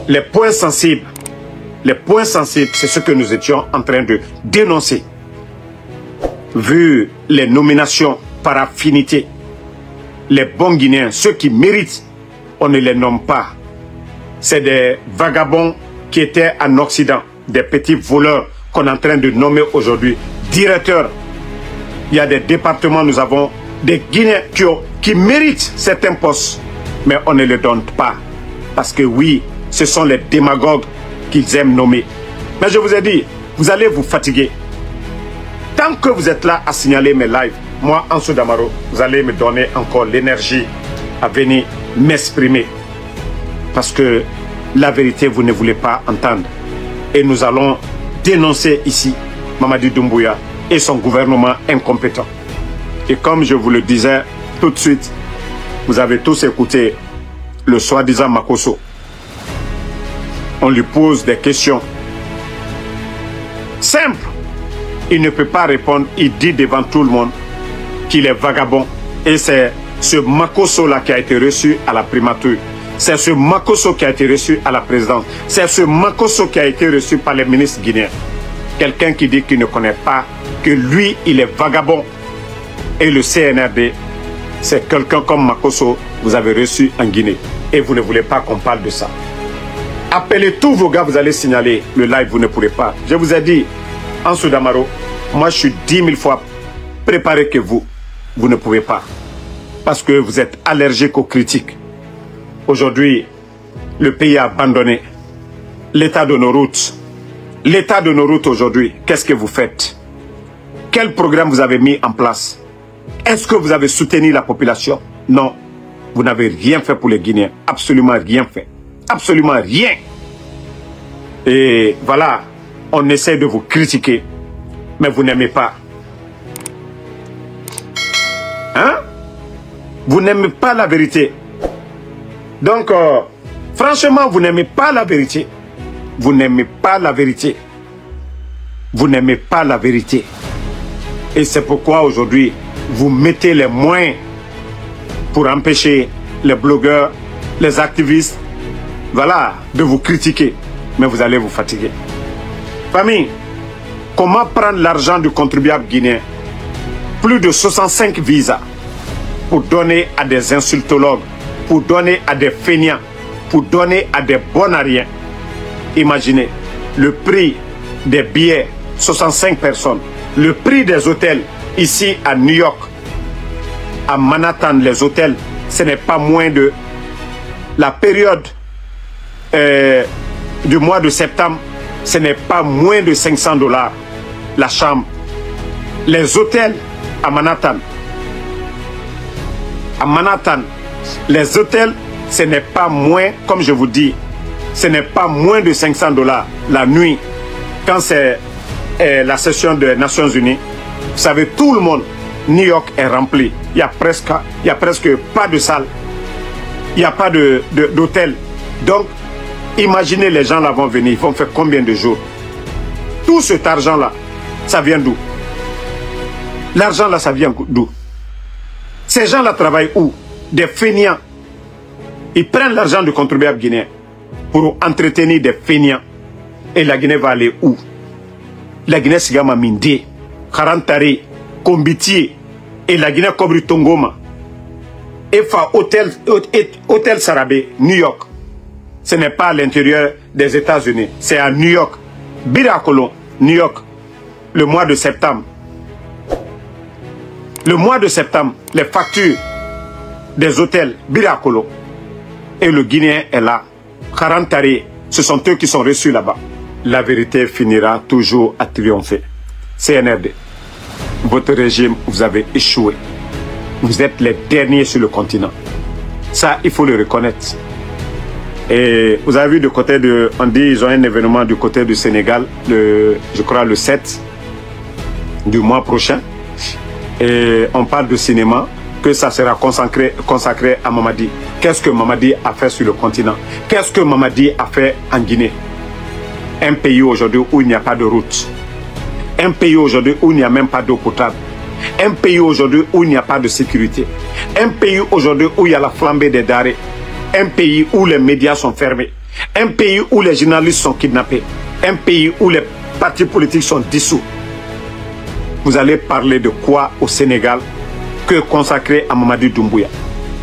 les points sensibles, c'est ce que nous étions en train de dénoncer. Vu les nominations par affinité, les bons Guinéens, ceux qui méritent, on ne les nomme pas. C'est des vagabonds qui étaient en Occident, des petits voleurs qu'on est en train de nommer aujourd'hui directeurs. Il y a des départements, nous avons des Guinéens qui méritent certains postes, mais on ne les donne pas. Parce que oui, ce sont les démagogues qu'ils aiment nommer. Mais je vous ai dit, vous allez vous fatiguer. Tant que vous êtes là à signaler mes lives, moi, Ansou Damaro, vous allez me donner encore l'énergie à venir m'exprimer. Parce que la vérité, vous ne voulez pas entendre. Et nous allons dénoncer ici Mamadi Doumbouya et son gouvernement incompétent. Et comme je vous le disais tout de suite, vous avez tous écouté le soi-disant Makosso. On lui pose des questions simples. Il ne peut pas répondre. Il dit devant tout le monde qu'il est vagabond. Et c'est ce Makosso-là qui a été reçu à la primature. C'est ce Makosso qui a été reçu à la présidence. C'est ce Makosso qui a été reçu par les ministres guinéens. Quelqu'un qui dit qu'il ne connaît pas, que lui, il est vagabond. Et le CNRD, c'est quelqu'un comme Makosso, vous avez reçu en Guinée. Et vous ne voulez pas qu'on parle de ça. Appelez tous vos gars, vous allez signaler le live, vous ne pourrez pas. Je vous ai dit, Ansou Damaro, moi je suis 10 000 fois préparé que vous. Vous ne pouvez pas. Parce que vous êtes allergique aux critiques. Aujourd'hui, le pays a abandonné l'état de nos routes. L'état de nos routes aujourd'hui, qu'est-ce que vous faites? Quel programme vous avez mis en place? Est-ce que vous avez soutenu la population? Non. Vous n'avez rien fait pour les Guinéens. Absolument rien fait. Absolument rien. Et voilà, on essaie de vous critiquer, mais vous n'aimez pas. Hein? Vous n'aimez pas la vérité. Donc, franchement, vous n'aimez pas la vérité. Vous n'aimez pas la vérité. Vous n'aimez pas la vérité. Et c'est pourquoi aujourd'hui, vous mettez les moyens pour empêcher les blogueurs, les activistes, voilà, de vous critiquer. Mais vous allez vous fatiguer. Famille, comment prendre l'argent du contribuable guinéen? Plus de 65 visas pour donner à des insultologues, pour donner à des feignants, pour donner à des bonariens. Imaginez, le prix des billets, 65 personnes. Le prix des hôtels, ici à New York, à Manhattan, les hôtels, ce n'est pas moins de la période du mois de septembre, ce n'est pas moins de 500 $ la chambre. Les hôtels à Manhattan, les hôtels, ce n'est pas moins, comme je vous dis, ce n'est pas moins de 500 $ la nuit. Quand c'est la session des Nations Unies, vous savez, tout le monde, New York est rempli. Il n'y a presque pas de salle. Il n'y a pas d'hôtel. Donc, imaginez les gens là vont venir. Ils vont faire combien de jours? Tout cet argent-là, ça vient d'où? L'argent là, ça vient d'où? Ces gens-là travaillent où? Des feignants. Ils prennent l'argent du contribuable guinéen pour entretenir des feignants. Et la Guinée va aller où? La Guinée Sigama Mindé, Karantare, Kombitié, et la Guinée Kobri Tongoma. EFA Hôtel Sarabé, New York. Ce n'est pas à l'intérieur des États-Unis, c'est à New York. Birakolo, New York, le mois de septembre. Le mois de septembre, les factures des hôtels Birakolo. Et le Guinéen est là. Karantare, ce sont eux qui sont reçus là-bas. La vérité finira toujours à triompher. CNRD, votre régime, vous avez échoué. Vous êtes les derniers sur le continent. Ça, il faut le reconnaître. Et vous avez vu du côté de... On dit ils ont un événement du côté du Sénégal, je crois le 7 du mois prochain. Et on parle de cinéma, que ça sera consacré à Mamadi. Qu'est-ce que Mamadi a fait sur le continent? Qu'est-ce que Mamadi a fait en Guinée? Un pays aujourd'hui où il n'y a pas de route. Un pays aujourd'hui où il n'y a même pas d'eau potable. Un pays aujourd'hui où il n'y a pas de sécurité. Un pays aujourd'hui où il y a la flambée des denrées. un pays où les médias sont fermés, un pays où les journalistes sont kidnappés, un pays où les partis politiques sont dissous. Vous allez parler de quoi au Sénégal que consacré à Mamadi Doumbouya?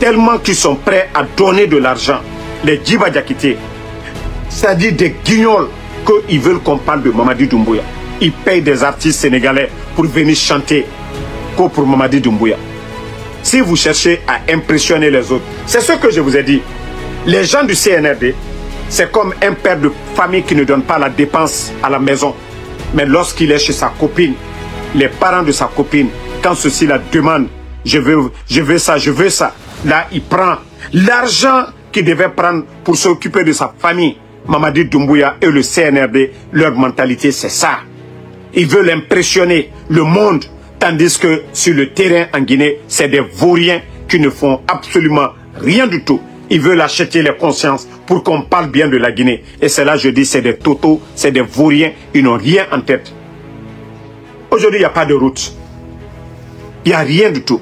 Tellement qu'ils sont prêts à donner de l'argent, les Djiba Diakité, c'est-à-dire des guignols, qu'ils veulent qu'on parle de Mamadi Doumbouya. Ils payent des artistes sénégalais pour venir chanter pour Mamadi Doumbouya. Si vous cherchez à impressionner les autres, c'est ce que je vous ai dit. Les gens du CNRD, c'est comme un père de famille qui ne donne pas la dépense à la maison. Mais lorsqu'il est chez sa copine, les parents de sa copine, quand ceux-ci la demandent, je veux ça, là il prend l'argent qu'il devait prendre pour s'occuper de sa famille. Mamadi Doumbouya et le CNRD, leur mentalité c'est ça. Ils veulent impressionner le monde, tandis que sur le terrain en Guinée, c'est des vauriens qui ne font absolument rien du tout. Ils veulent acheter les consciences pour qu'on parle bien de la Guinée. Et c'est là je dis, c'est des totaux, c'est des vauriens, ils n'ont rien en tête. Aujourd'hui, il n'y a pas de route. Il n'y a rien du tout.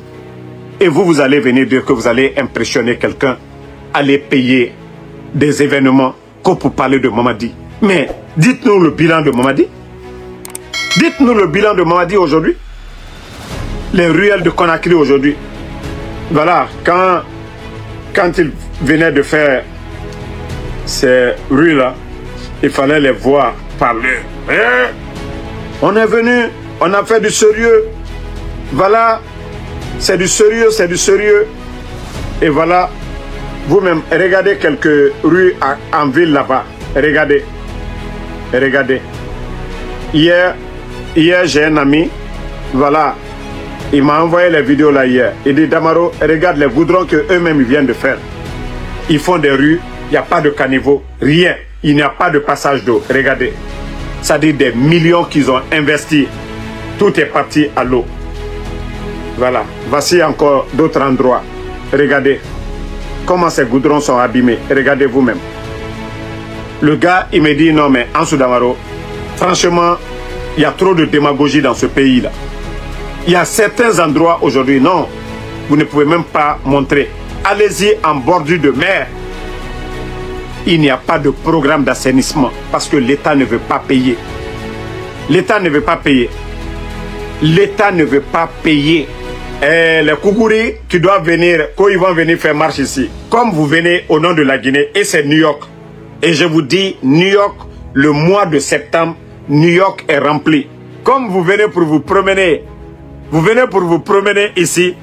Et vous allez venir dire que vous allez impressionner quelqu'un, aller payer des événements comme pour parler de Mamadi. Mais dites-nous le bilan de Mamadi. Dites-nous le bilan de Mamadi aujourd'hui. Les ruelles de Conakry aujourd'hui. Voilà, quand il venait de faire ces rues-là, il fallait les voir parler. On est venu, on a fait du sérieux. Voilà, c'est du sérieux, c'est du sérieux. Et voilà, vous-même, regardez quelques rues en ville là-bas. Regardez. Regardez. Hier j'ai un ami, voilà, il m'a envoyé les vidéos là hier. Il dit, Damaro, regarde les goudrons qu'eux-mêmes viennent de faire. Ils font des rues, il n'y a pas de caniveau, rien. Il n'y a pas de passage d'eau. Regardez. Ça dit des millions qu'ils ont investis. Tout est parti à l'eau. Voilà. Voici encore d'autres endroits. Regardez comment ces goudrons sont abîmés. Regardez vous-même. Le gars, il me dit, non mais Ansou Damaro, franchement, il y a trop de démagogie dans ce pays-là. Il y a certains endroits aujourd'hui, non, vous ne pouvez même pas montrer. Allez-y en bordure de mer. Il n'y a pas de programme d'assainissement parce que l'État ne veut pas payer. L'État ne veut pas payer. L'État ne veut pas payer. Et les Kougouri qui doivent venir, quand ils vont venir faire marche ici, comme vous venez au nom de la Guinée, et c'est New York. Et je vous dis, New York, le mois de septembre, New York est rempli. Comme vous venez pour vous promener, ici,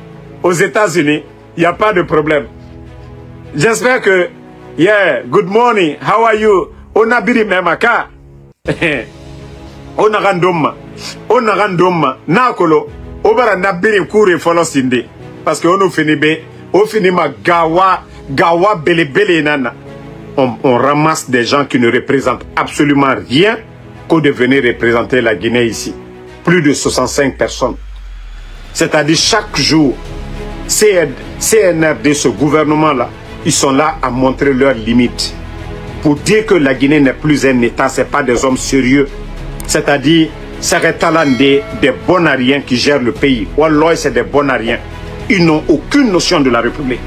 aux États-Unis, il n'y a pas de problème. J'espère que, yeah, good morning, how are you? On a biri memaka. On a random, nakolo, obara nabiri kure folosinde. Parce que on finit ma gawa bele nana. On ramasse des gens qui ne représentent absolument rien qu'au de venir représenter la Guinée ici. Plus de 65 personnes. C'est-à-dire chaque jour, CNRD, ce gouvernement-là, ils sont là à montrer leurs limites. Pour dire que la Guinée n'est plus un État, ce n'est pas des hommes sérieux. C'est-à-dire, c'est des bonariens qui gèrent le pays. Wallah, c'est des bonariens. Ils n'ont aucune notion de la République.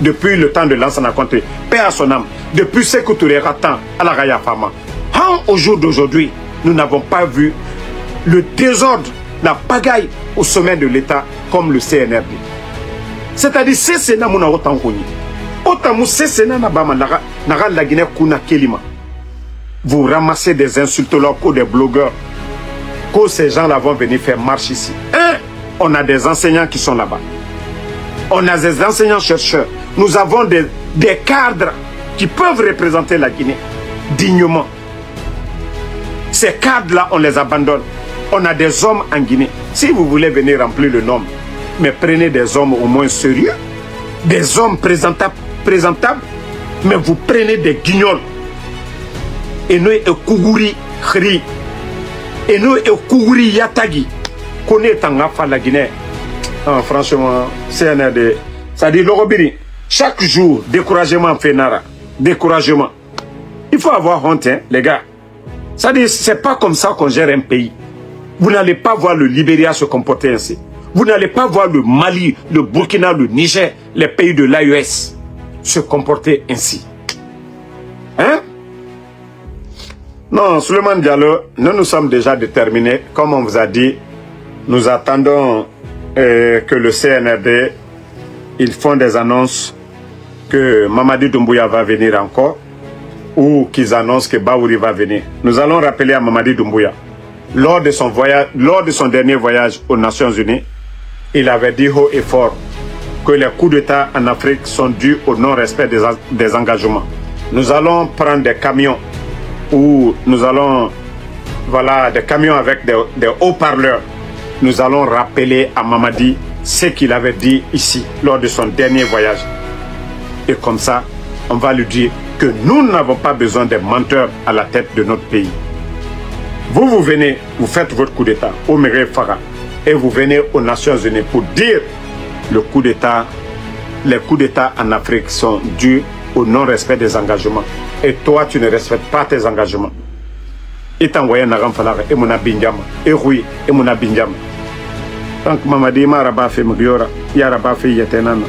Depuis le temps de Lansana Conté, paix à son âme, depuis Sékou Touré Ratan à la Raya Fama. Au jour d'aujourd'hui, nous n'avons pas vu le désordre, la pagaille au sommet de l'État comme le CNRD. C'est-à-dire, c'est Sénat Mouna Otan Koni. Otamou, c'est Sénat Nabama, Naga la Guinée Kuna Kelima. Vous ramassez des insultologues ou des blogueurs. Que ces gens-là vont venir faire marche ici. On a des enseignants qui sont là-bas. On a des enseignants-chercheurs. Nous avons des cadres qui peuvent représenter la Guinée dignement. Ces cadres-là, on les abandonne. On a des hommes en Guinée. Si vous voulez venir remplir le nombre, mais prenez des hommes au moins sérieux, des hommes présentables, mais vous prenez des guignols. Et nous, Kougouri Khri, et nous, Kougouri Yatagi, connaît en la Guinée. Franchement, CNRD, ça dit l'Orobiri. Chaque jour, découragement fait nara. Découragement. Il faut avoir honte, hein, les gars. Ça dit, c'est pas comme ça qu'on gère un pays. Vous n'allez pas voir le Libéria se comporter ainsi. Vous n'allez pas voir le Mali, le Burkina, le Niger, les pays de l'AES. se comporter ainsi? Hein? Non, Souleymane Diallo, nous sommes déjà déterminés. Comme on vous a dit, nous attendons que le CNRD, ils font des annonces que Mamadi Doumbouya va venir encore ou qu'ils annoncent que Baouri va venir. Nous allons rappeler à Mamadi Doumbouya, lors de son dernier voyage aux Nations Unies, il avait dit haut et fort que les coups d'État en Afrique sont dus au non-respect des engagements. Nous allons prendre des camions où nous allons, voilà, des camions avec des haut-parleurs. Nous allons rappeler à Mamadi ce qu'il avait dit ici lors de son dernier voyage. Et comme ça, on va lui dire que nous n'avons pas besoin des menteurs à la tête de notre pays. Vous venez, vous faites votre coup d'État au Méré Farah et vous venez aux Nations Unies pour dire les coups d'État en Afrique sont dus au non-respect des engagements. Et toi, tu ne respectes pas tes engagements. Et t'envoies un agam falara et mon abinjama. Et oui, et mon abinjama. Donc, Mamadi, ma rabat fait mugiyora, ya rabat fait yetenana.